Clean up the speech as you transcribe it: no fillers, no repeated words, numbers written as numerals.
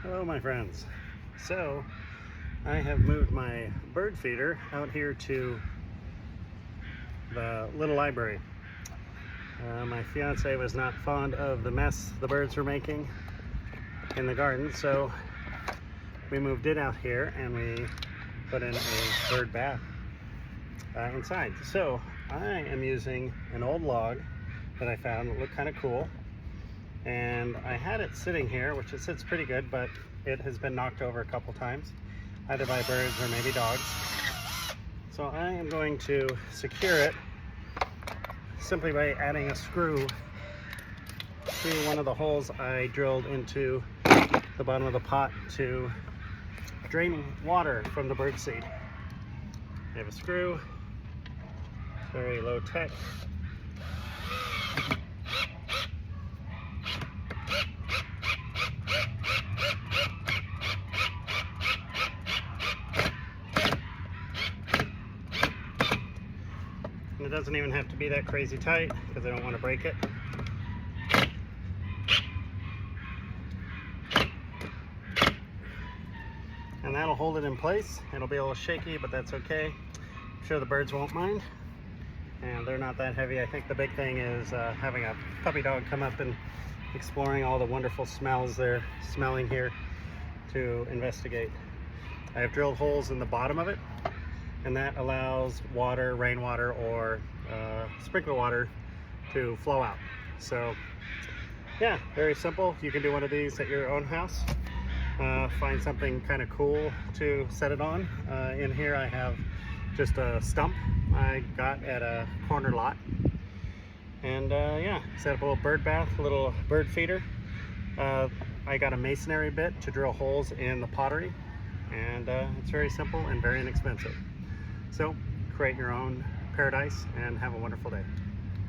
Hello my friends. So I have moved my bird feeder out here to the little library. My fiance was not fond of the mess the birds were making in the garden, so we moved it out here and we put in a bird bath inside. So I am using an old log that I found that looked kind of cool, and I had it sitting here, which it sits pretty good, but it has been knocked over a couple times, either by birds or maybe dogs. So I am going to secure it simply by adding a screw to one of the holes I drilled into the bottom of the pot to drain water from the bird seed. I have a screw, very low tech. And it doesn't even have to be that crazy tight because I don't want to break it. And that'll hold it in place. It'll be a little shaky, but that's okay. I'm sure the birds won't mind. And they're not that heavy. I think the big thing is having a puppy dog come up and exploring all the wonderful smells they're smelling here to investigate. I have drilled holes in the bottom of it, and that allows water, rainwater, or sprinkler water to flow out. So yeah, very simple. You can do one of these at your own house. Find something kind of cool to set it on. In here I have just a stump I got at a corner lot. And yeah, set up a little bird bath, a little bird feeder. I got a masonry bit to drill holes in the pottery, and it's very simple and very inexpensive. So create your own paradise and have a wonderful day.